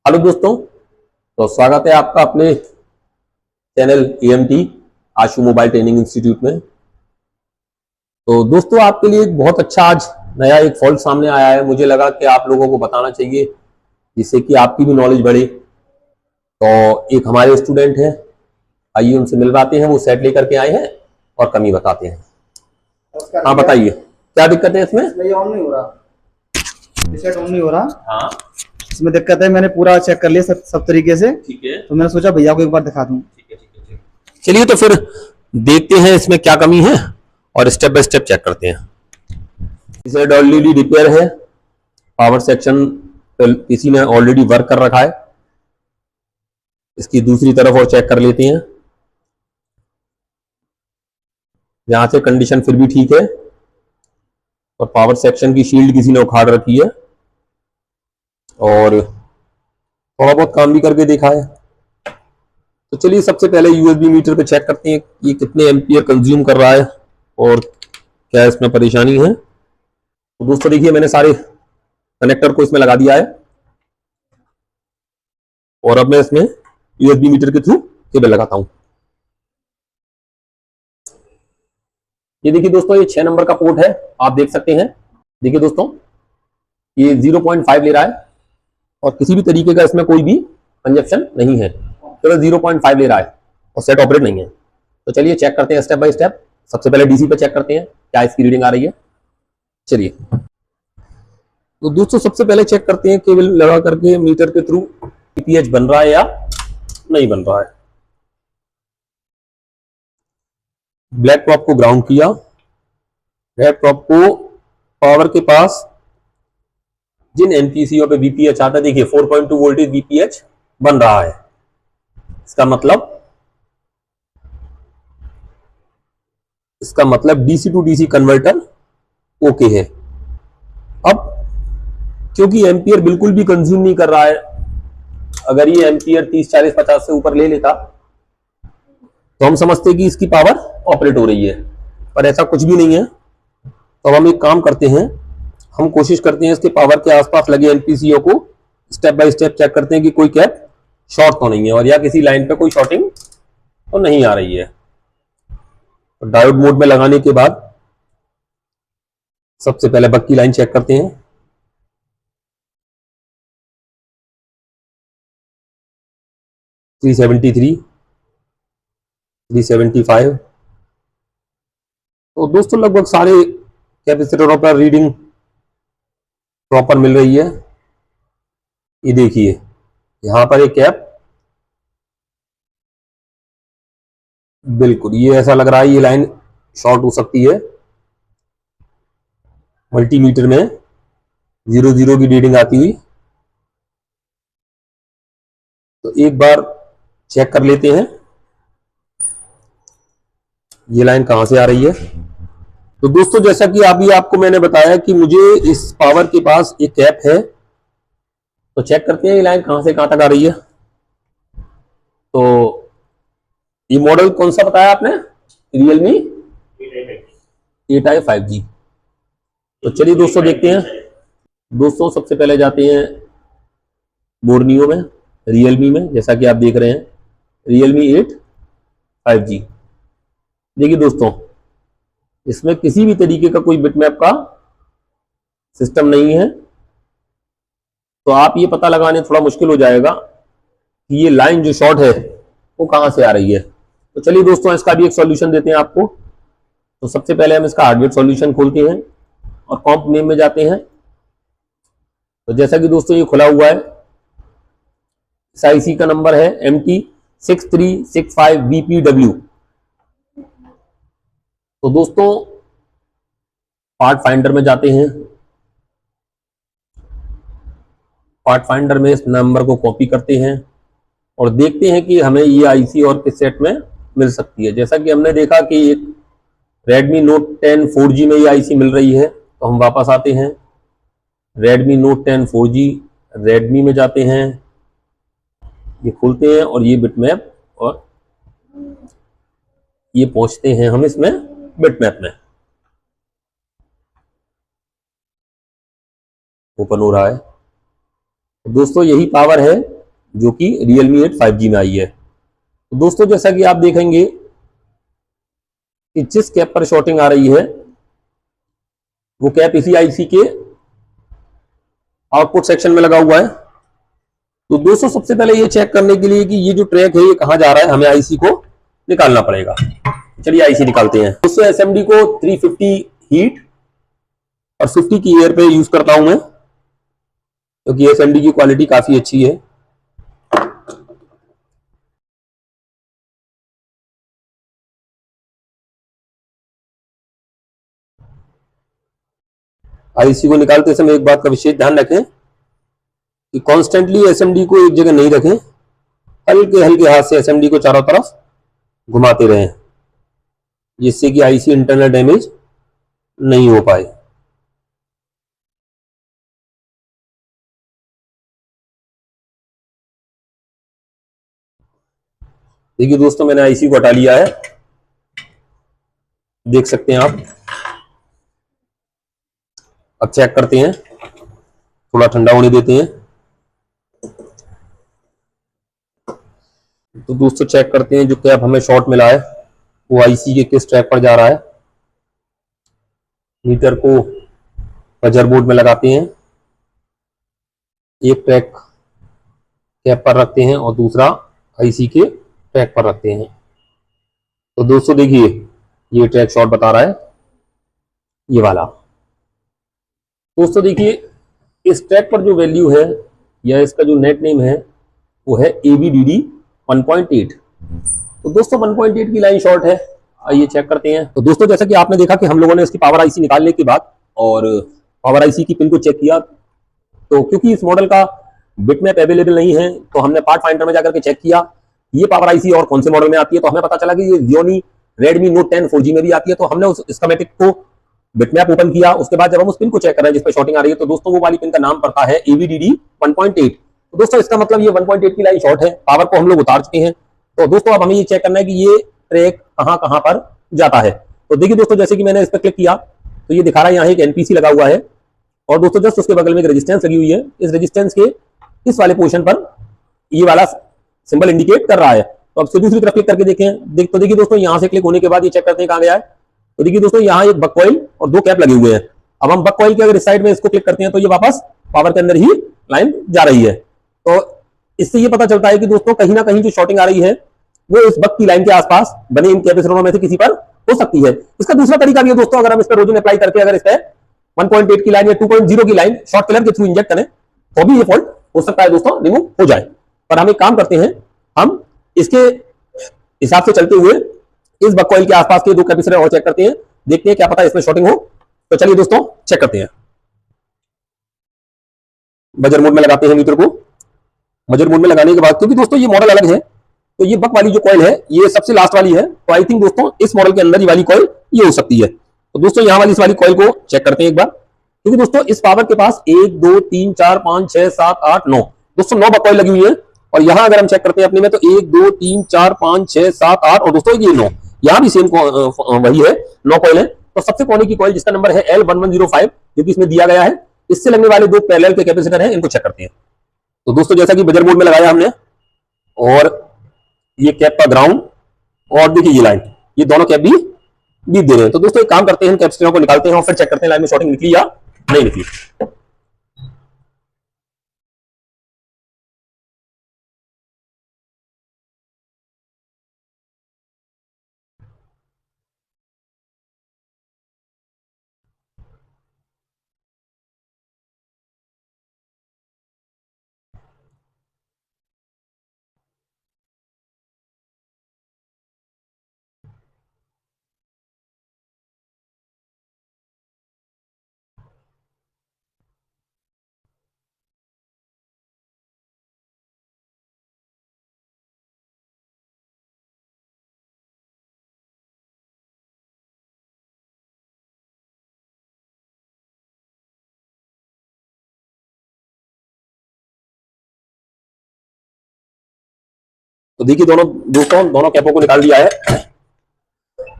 Hello दोस्तों, तो स्वागत है आपका अपने चैनल EMT आशु मोबाइल ट्रेनिंग इंस्टीट्यूट में। तो दोस्तों, आपके लिए एक बहुत अच्छा आज नया एक फॉल्ट सामने आया है। मुझे लगा कि आप लोगों को बताना चाहिए जिससे कि आपकी भी नॉलेज बढ़े। तो एक हमारे स्टूडेंट हैं, आइए उनसे मिलवाते हैं। वो सेट लेकर के आए हैं और कमी बताते हैं। हाँ, बताइए क्या दिक्कत है इसमें? ये ऑन नहीं हो रहा, सेट ऑन नहीं हो रहा। हाँ, इसमें दिक्कत है। मैंने पूरा चेक कर लिया सब तरीके से। ठीक है, तो मैंने सोचा भैया को एक बार दिखा दूं। ठीक है, ठीक है, ठीक है। चलिए तो फिर देखते हैं इसमें क्या कमी है और स्टेप बाय स्टेप चेक करते हैं। इसे ऑलरेडी रिपेयर है, पावर सेक्शन किसी ने ऑलरेडी वर्क कर रखा है। इसकी दूसरी तरफ और चेक कर लेते हैं। यहां से कंडीशन फिर भी ठीक है और पावर सेक्शन की शील्ड किसी ने उखाड़ रखी है और थोड़ा बहुत काम भी करके देखा है। तो चलिए सबसे पहले यूएसबी मीटर पे चेक करते हैं ये कितने एम्पियर कंज्यूम कर रहा है और क्या इसमें परेशानी है। तो दोस्तों देखिए, मैंने सारे कनेक्टर को इसमें लगा दिया है और अब मैं इसमें यूएसबी मीटर के थ्रू केबल लगाता हूं। ये देखिए दोस्तों, ये 6 नंबर का पोर्ट है, आप देख सकते हैं। देखिए दोस्तों, ये 0.5 ले रहा है और किसी भी तरीके का इसमें कोई भी कंजप्शन नहीं है, केवल 0.5 ले रहा है और सेट ऑपरेट नहीं है। तो चलिए चेक करते हैं स्टेप बाय स्टेप। सबसे पहले डीसी पे चेक करते हैं क्या इसकी रीडिंग आ रही है। चलिए तो दोस्तों, सबसे पहले चेक करते हैं केबल लगा करके मीटर के थ्रू पीएच बन रहा है या नहीं बन रहा है। ब्लैक टॉप को ग्राउंड किया, रेड टॉप को पावर के पास जिन एनपीसीओ पे वीपीएच आता है, देखिए 4.2 वोल्टेज वीपीएच बन रहा है। इसका मतलब DC to DC converter okay है। अब क्योंकि एम्पियर बिल्कुल भी कंज्यूम नहीं कर रहा है, अगर ये एम्पियर 30, 40, 50 से ऊपर ले लेता तो हम समझते कि इसकी पावर ऑपरेट हो रही है, पर ऐसा कुछ भी नहीं है। तो हम एक काम करते हैं, हम कोशिश करते हैं इसके पावर के आसपास लगे एनपीसीओ को स्टेप बाय स्टेप चेक करते हैं कि कोई कैप शॉर्ट तो नहीं है और या किसी लाइन पे कोई शॉर्टिंग तो नहीं आ रही है। तो डायोड मोड में लगाने के बाद सबसे पहले बक की लाइन चेक करते हैं। $373, $375। तो दोस्तों लगभग सारे कैपेसिटरों पर रीडिंग प्रॉपर मिल रही है। ये देखिए, यहां पर एक कैप बिल्कुल, ये ऐसा लग रहा है ये लाइन शॉर्ट हो सकती है। मल्टीमीटर में 00 की रीडिंग आती हुई। तो एक बार चेक कर लेते हैं ये लाइन कहां से आ रही है। तो दोस्तों, जैसा कि अभी आपको मैंने बताया कि मुझे इस पावर के पास एक कैप है, तो चेक करते हैं ये लाइन कहां से कहां तक आ रही है। तो ये मॉडल कौन सा बताया आपने? Realme 8i 5G। तो चलिए दोस्तों देखते हैं। दोस्तों सबसे पहले जाते हैं बोर्नियो में, Realme में, जैसा कि आप देख रहे हैं Realme 8 5G। देखिए दोस्तों, इसमें किसी भी तरीके का कोई बिटमैप का सिस्टम नहीं है, तो आप ये पता लगाने थोड़ा मुश्किल हो जाएगा कि ये लाइन जो शॉर्ट है वो कहां से आ रही है। तो चलिए दोस्तों, इसका भी एक सॉल्यूशन देते हैं आपको। तो सबसे पहले हम इसका हार्डवेयर सॉल्यूशन खोलते हैं और कॉम्प नेम में जाते हैं। तो जैसा कि दोस्तों ये खुला हुआ है, इस आईसी का नंबर है MT6365BPW। तो दोस्तों पार्ट फाइंडर में जाते हैं, पार्ट फाइंडर में इस नंबर को कॉपी करते हैं और देखते हैं कि हमें ये आईसी और किस सेट में मिल सकती है। जैसा कि हमने देखा कि एक Redmi Note 10 4G में ये आईसी मिल रही है, तो हम वापस आते हैं Redmi Note 10 4G, Redmi में जाते हैं, ये खोलते हैं और ये बिटमैप और ये पहुंचते हैं हम इसमें बिटमैप में। ओपन हो रहा है। दोस्तों यही पावर है जो कि Realme 8 5G में आई है। तो दोस्तों जैसा कि आप देखेंगे कि जिस कैप पर शॉर्टिंग आ रही है वो कैप इसी आईसी के आउटपुट सेक्शन में लगा हुआ है। तो दोस्तों सबसे पहले ये चेक करने के लिए कि ये जो ट्रैक है ये कहां जा रहा है, हमें आईसी को निकालना पड़ेगा। चलिए आईसी निकालते हैं। दोस्तों एसएमडी को 350 हीट और 50 की एयर पे यूज करता हूं मैं, क्योंकि एसएमडी की क्वालिटी काफी अच्छी है। आईसी को निकालते समय एक बात का विशेष ध्यान रखें कि कॉन्स्टेंटली एसएमडी को एक जगह नहीं रखें, हल्के हल्के हाथ से एसएमडी को चारों तरफ घुमाते रहें, जिससे कि आईसी इंटरनल डैमेज नहीं हो पाए। देखिए दोस्तों मैंने आईसी को हटा लिया है, देख सकते हैं आप। अब चेक करते हैं, थोड़ा ठंडा होने देते हैं। तो दोस्तों चेक करते हैं जो कैप हमें शॉर्ट मिला है वो आईसी के किस ट्रैक पर जा रहा है। मीटर को बजर बोर्ड में लगाते हैं, एक ट्रैक कैप पर रखते हैं और दूसरा आईसी के ट्रैक पर रखते हैं। तो दोस्तों देखिए ये ट्रैक शॉर्ट बता रहा है, ये वाला। दोस्तों देखिए इस ट्रैक पर जो वैल्यू है या इसका जो नेट नेम है वो है ABDD 1.8। तो दोस्तों 1.8 की लाइन शॉर्ट है, आइए चेक करते हैं। तो दोस्तों जैसा कि आपने देखा कि हम लोगों ने इसकी पावर आईसी निकालने के बाद और पावर आईसी की पिन को चेक किया, तो क्योंकि इस मॉडल का बिटमैप अवेलेबल नहीं है तो हमने पार्ट फाइंडर में जाकर के चेक किया ये पावर आईसी और कौन से मॉडल में आती है। तो हमें पता चला कि ये Xiaomi Redmi Note 10 4G में भी आती है। तो हमने उस स्कीमेटिक को बिटमैप ओपन किया, उसके बाद जब हम उस पिन को चेक कर रहे हैं जिस पर शॉर्टिंग आ रही है, तो दोस्तों वो वाली पिन का नाम पड़ता है ABDD 1.8। तो दोस्तों इसका मतलब ये 1.8 की लाइन शॉर्ट है, पावर को हम लोग उतार चुके हैं। तो दोस्तों अब हमें ये चेक करना है कि ये ट्रैक कहां कहां पर जाता है। तो देखिए दोस्तों जैसे कि मैंने इस पर क्लिक किया तो ये दिखा रहा है यहाँ एक एनपीसी लगा हुआ है और दोस्तों जस्ट उसके बगल में एक रेजिस्टेंस लगी हुई है। इस रेजिस्टेंस के इस वाले पोर्शन पर ये वाला सिंबल इंडिकेट कर रहा है। तो अब से दूसरी तरफ क्लिक करके देखें, तो देखिए दोस्तों यहाँ से क्लिक होने के बाद ये चेक करते हैं कहाँ गया है। तो देखिए दोस्तों यहाँ एक बक कॉइल और 2 कैप लगे हुए हैं। अब हम बक कॉइल के अगर इस साइड में इसको क्लिक करते हैं तो ये वापस पावर के अंदर ही लाइन जा रही है। तो इससे ये पता चलता है कि दोस्तों कहीं ना कहीं जो शॉर्टिंग आ रही है वो इस बक की लाइन के आसपास बने इन कैपेसिटरों में से किसी पर हो सकती है। इसका दूसरा तरीका भी है दोस्तों, अगर हम इस पर रोजन अप्लाई करके अगर इस पर 1.8 की लाइन या 2.0 की लाइन शॉर्ट किलर के थ्रू इंजेक्ट करें तो भी ये फॉल्ट हो सकता है दोस्तों, रिमूव हो जाए। पर हम एक काम करते हैं, हम इसके हिसाब से चलते हुए इस बक कॉइल के आसपास के 2 कैपेसिटर और चेक करते हैं, देखते हैं क्या पता इसमें शॉर्टिंग हो। तो चलिए दोस्तों चेक करते हैं। बजर मोड में लगाते हैं मीटर को। बजर मोड में लगाने के बाद, क्योंकि दोस्तों ये मॉडल अलग है तो ये बक वाली जो कॉइल है ये सबसे लास्ट वाली है, तो आई थिंक दोस्तों इस मॉडल के अंदर ये वाली कॉइल ये हो सकती है। तो दोस्तों यहाँ वाली इस वाली कॉइल को चेक करते हैं एक बार, क्योंकि दोस्तों इस पावर के पास 1 2 3 4 5 6 7 8 9 दोस्तों 9 बक कॉइल लगी हुई है। और यहाँ अगर हम चेक करते हैं अपने में तो 1 2 3 4 5 6 7 8 और दोस्तों ये 9, यहाँ भी सेम वही है, 9 कॉइल है। तो सबसे कोने की कॉइल जिसका नंबर है L1105 जो कि इसमें दिया गया है, इससे लगने वाले 2 पैरेलल के कैपेसिटर हैं, इनको चेक करते हैं। तो दोस्तों जैसा कि बजर मोड में लगाया हमने और ये कैप का ग्राउंड और देखिए ये लाइन, ये दोनों कैप भी दे रहे हैं। तो दोस्तों एक काम करते हैं, कैपेसिटरों को निकालते हैं और फिर चेक करते हैं लाइन में शॉर्टिंग निकली या नहीं निकली। तो देखिए दोनों कैपों को निकाल दिया है,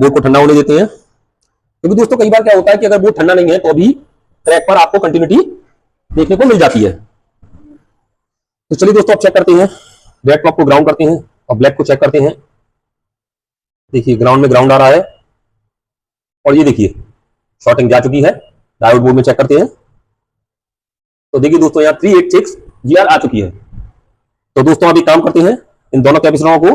बोर्ड को ठंडा होने देते हैं। क्योंकि दोस्तों कई बार क्या होता है कि अगर बोर्ड ठंडा नहीं है तो भी ट्रैक पर आपको कंटिन्यूटी देखने को मिल जाती है। तो चलिए दोस्तों, अब चेक करते हैं, रेड क्लॉक को ग्राउंड करते हैं और ब्लैक को चेक करते हैं। देखिए ग्राउंड में ग्राउंड आ रहा है और ये देखिए शॉर्टिंग जा चुकी है। डायोड बोर्ड में चेक करते हैं तो देखिए दोस्तों यहाँ 386 GR आ चुकी है। तो दोस्तों अभी काम करते हैं, इन दोनों कैपेसिटरों को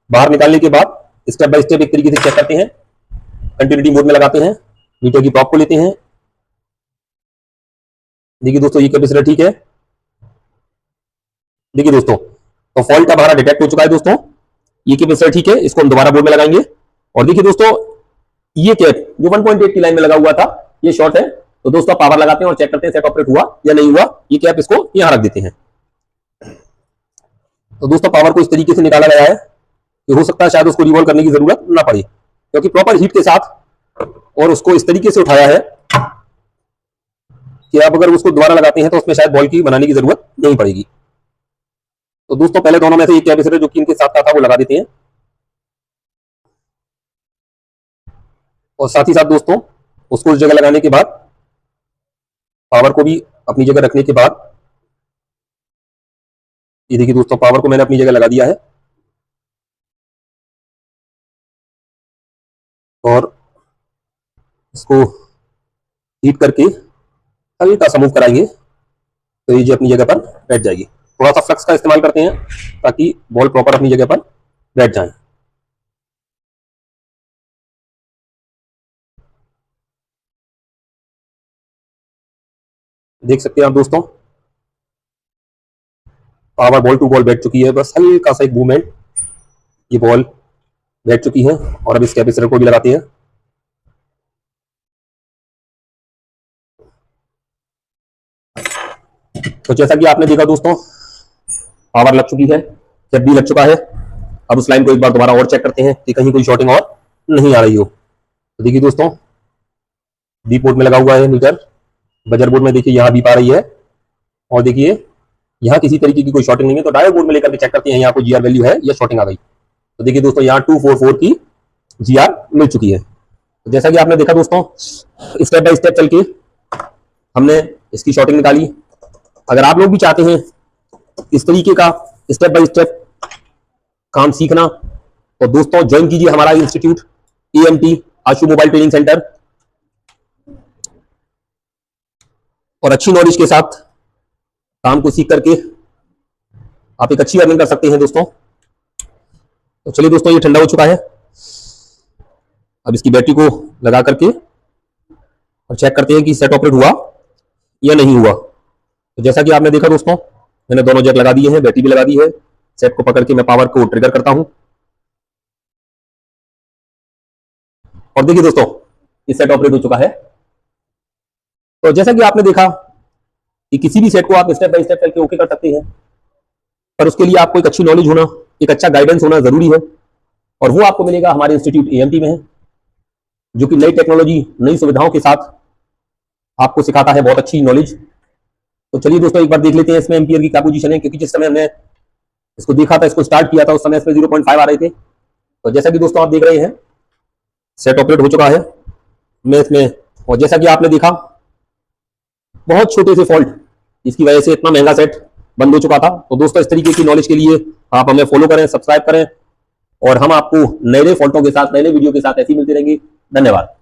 बाहर निकालने के बाद स्टेप बाय स्टेप एक तरीके से चेक करते हैं। कंटिन्यूटी मोड में लगाते हैं, मीटर की प्रॉब को लेते हैं। देखिए दोस्तों ये कैपेसिटर ठीक है। देखिए दोस्तों तो फॉल्ट हमारा डिटेक्ट हो चुका है दोस्तों। ये कैपेसिटर ठीक है, इसको हम दोबारा बोर्ड में लगाएंगे। और देखिए दोस्तों ये कैप जो 1.8 की लाइन में लगा हुआ था ये शॉर्ट है। तो दोस्तों पावर लगाते हैं और चेक करते हैं सेट ऑपरेट हुआ या नहीं हुआ। ये कैप इसको यहां रख देते हैं। तो दोस्तों पावर को इस तरीके से निकाला गया है कि हो सकता है शायद उसको रिवॉल्व करने की जरूरत ना पड़े, क्योंकि प्रॉपर हीट के साथ और उसको इस तरीके से उठाया है कि आप अगर उसको दोबारा लगाते हैं तो उसमें शायद बॉल की बनाने की जरूरत नहीं पड़ेगी। तो दोस्तों पहले दोनों में से एक कैपेसिटर जो कि इनके साथ था वो लगा देते हैं। और साथ ही साथ दोस्तों उसको उस जगह लगाने के बाद, पावर को भी अपनी जगह रखने के बाद, ये देखिए दोस्तों पावर को मैंने अपनी जगह लगा दिया है और इसको हीट करके हल्का सा मूव कराएंगे तो ये जो अपनी जगह पर बैठ जाएगी। थोड़ा सा फ्लक्स का इस्तेमाल करते हैं ताकि बॉल प्रॉपर अपनी जगह पर बैठ जाए। देख सकते हैं आप दोस्तों पावर बॉल टू बॉल बैठ चुकी है, बस हल्का सा एक मूवमेंट, ये बॉल बैठ चुकी है। और अब इस कैपेसिटर को भी लगाते हैं। तो जैसा कि आपने देखा दोस्तों पावर लग चुकी है, जब भी लग चुका है। अब उस लाइन को एक बार दोबारा और चेक करते हैं कि कहीं कोई शॉर्टिंग और नहीं आ रही हो। तो देखिए दोस्तों बी पोर्ट में लगा हुआ है मीटर, बजर बोर्ड में देखिए यहाँ बीप आ रही है और देखिए यहाँ किसी तरीके की कोई शॉर्टिंग नहीं है। तो डायोड बोर्ड में लेकर के चेक करते हैं यहाँ कोई GR वैल्यू है या शॉर्टिंग आ गई। तो देखिए दोस्तों यहाँ 244 की GR मिल चुकी है। तो जैसा कि आपने देखा दोस्तों स्टेप बाय स्टेप चल के हमने इसकी शॉर्टिंग निकाली। अगर आप लोग भी चाहते हैं इस तरीके का स्टेप बाय स्टेप काम सीखना तो दोस्तों ज्वाइन कीजिए हमारा इंस्टीट्यूट AMT आशु मोबाइल ट्रेनिंग सेंटर, और अच्छी नॉलेज के साथ काम को सीख करके आप एक अच्छी अर्निंग कर सकते हैं दोस्तों। तो चलिए दोस्तों ये ठंडा हो चुका है, अब इसकी बैटरी को लगा करके और चेक करते हैं कि सेट ऑपरेट हुआ या नहीं हुआ। तो जैसा कि आपने देखा दोस्तों मैंने दोनों जैक लगा दिए हैं, बैटरी भी लगा दी है। सेट को पकड़ के मैं पावर को ट्रिगर करता हूं और देखिए दोस्तों ये सेट ऑपरेट हो चुका है। तो जैसा कि आपने देखा कि किसी भी सेट को आप स्टेप बाय स्टेप करके ओके कर सकते हैं, पर उसके लिए आपको एक अच्छी नॉलेज होना, एक अच्छा गाइडेंस होना जरूरी है। और वो आपको मिलेगा हमारे इंस्टीट्यूट AMT में है, जो कि नई टेक्नोलॉजी नई सुविधाओं के साथ आपको सिखाता है बहुत अच्छी नॉलेज। तो चलिए दोस्तों एक बार देख लेते हैं इसमें एम्पियर की क्या पोजीशन है, क्योंकि जिस समय हमने इसको देखा था, इसको स्टार्ट किया था, उस समय इसमें 0.5 आ रहे थे। तो जैसा कि दोस्तों आप देख रहे हैं सेट ऑपरेट हो चुका है मैं इसमें। और जैसा कि आपने देखा बहुत छोटे से फॉल्ट इसकी वजह से इतना महंगा सेट बंद हो चुका था। तो दोस्तों इस तरीके की नॉलेज के लिए आप हमें फॉलो करें, सब्सक्राइब करें और हम आपको नए नए फॉल्टों के साथ, नए नए वीडियो के साथ ऐसे ही मिलते रहेंगे। धन्यवाद।